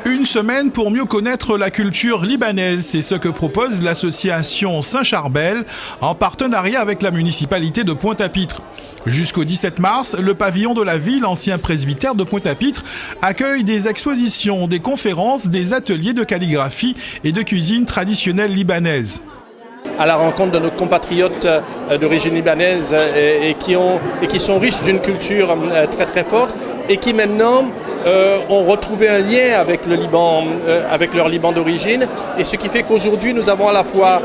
Une semaine pour mieux connaître la culture libanaise, c'est ce que propose l'association Saint-Charbel en partenariat avec la municipalité de Pointe-à-Pitre. Jusqu'au 17 mars, le pavillon de la ville, ancien presbytère de Pointe-à-Pitre, accueille des expositions, des conférences, des ateliers de calligraphie et de cuisine traditionnelle libanaise. À la rencontre de nos compatriotes d'origine libanaise et qui sont riches d'une culture très très forte et qui maintenant ont retrouvé un lien avec le Liban, avec leur Liban d'origine, et ce qui fait qu'aujourd'hui nous avons à la fois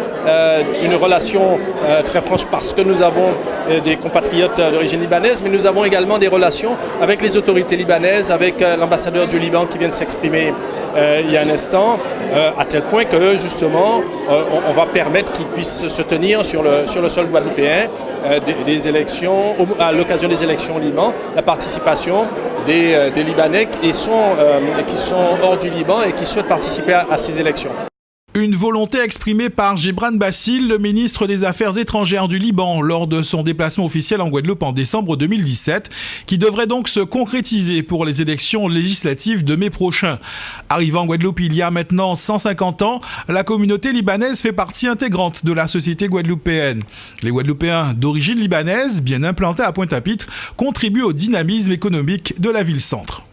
une relation très franche parce que nous avons des compatriotes d'origine libanaise, mais nous avons également des relations avec les autorités libanaises, avec l'ambassadeur du Liban qui vient de s'exprimer il y a un instant, à tel point que justement on va permettre qu'ils puissent se tenir sur le sol guadeloupéen des élections, à l'occasion des élections au Liban, la participation des Libanais qui sont hors du Liban et qui souhaitent participer à ces élections. Une volonté exprimée par Gebran Bassil, le ministre des Affaires étrangères du Liban, lors de son déplacement officiel en Guadeloupe en décembre 2017, qui devrait donc se concrétiser pour les élections législatives de mai prochain. Arrivant en Guadeloupe il y a maintenant 150 ans, la communauté libanaise fait partie intégrante de la société guadeloupéenne. Les Guadeloupéens d'origine libanaise, bien implantés à Pointe-à-Pitre, contribuent au dynamisme économique de la ville-centre.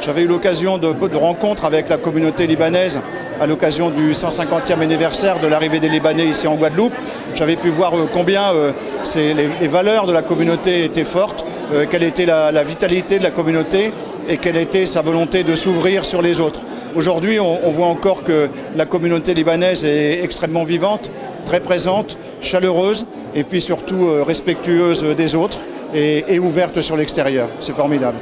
J'avais eu l'occasion de rencontres avec la communauté libanaise à l'occasion du 150e anniversaire de l'arrivée des Libanais ici en Guadeloupe. J'avais pu voir combien les valeurs de la communauté étaient fortes, quelle était la vitalité de la communauté et quelle était sa volonté de s'ouvrir sur les autres. Aujourd'hui, on voit encore que la communauté libanaise est extrêmement vivante, très présente, chaleureuse et puis surtout respectueuse des autres et ouverte sur l'extérieur. C'est formidable.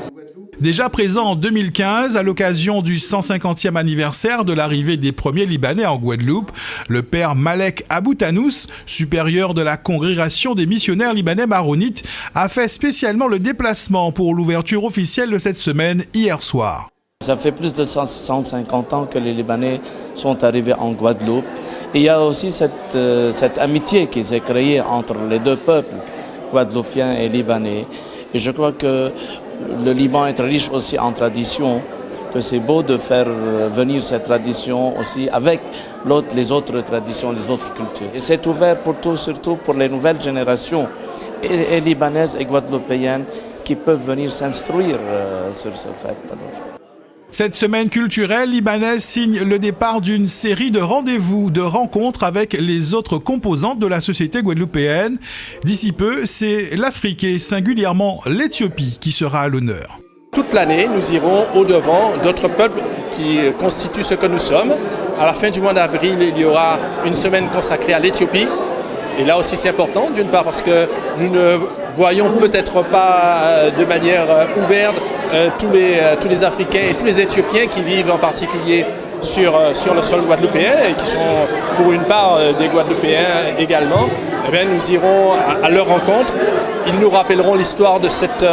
Déjà présent en 2015, à l'occasion du 150e anniversaire de l'arrivée des premiers Libanais en Guadeloupe, le père Malek Aboutanous, supérieur de la congrégation des missionnaires libanais maronites, a fait spécialement le déplacement pour l'ouverture officielle de cette semaine hier soir. Ça fait plus de 150 ans que les Libanais sont arrivés en Guadeloupe. Et il y a aussi cette amitié qui s'est créée entre les deux peuples, guadeloupéens et libanais. Et je crois que le Liban est très riche aussi en tradition, que c'est beau de faire venir cette tradition aussi avec les autres traditions, les autres cultures. Et c'est ouvert pour tous, surtout pour les nouvelles générations et libanaises et guadeloupéennes qui peuvent venir s'instruire sur ce fait. Cette semaine culturelle libanaise signe le départ d'une série de rendez-vous, de rencontres avec les autres composantes de la société guadeloupéenne. D'ici peu, c'est l'Afrique et singulièrement l'Éthiopie qui sera à l'honneur. Toute l'année, nous irons au-devant d'autres peuples qui constituent ce que nous sommes. À la fin du mois d'avril, il y aura une semaine consacrée à l'Éthiopie. Et là aussi, c'est important, d'une part parce que nous ne voyons peut-être pas de manière ouverte tous les Africains et tous les Éthiopiens qui vivent en particulier sur le sol guadeloupéen et qui sont pour une part des Guadeloupéens également. Eh bien, nous irons à leur rencontre. Ils nous rappelleront l'histoire de cette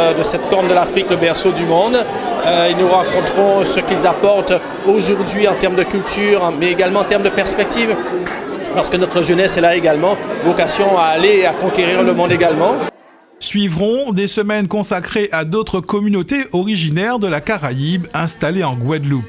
corne de l'Afrique, le berceau du monde. Ils nous raconteront ce qu'ils apportent aujourd'hui en termes de culture, mais également en termes de perspective. Parce que notre jeunesse est là également, vocation à aller et à conquérir le monde également. Suivront des semaines consacrées à d'autres communautés originaires de la Caraïbe installées en Guadeloupe.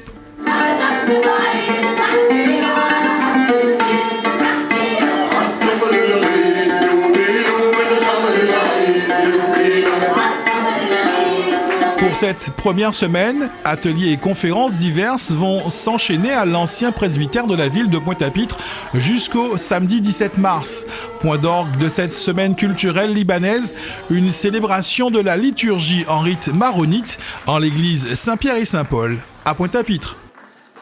Pour cette première semaine, ateliers et conférences diverses vont s'enchaîner à l'ancien presbytère de la ville de Pointe-à-Pitre jusqu'au samedi 17 mars. Point d'orgue de cette semaine culturelle libanaise, une célébration de la liturgie en rite maronite en l'église Saint-Pierre et Saint-Paul à Pointe-à-Pitre.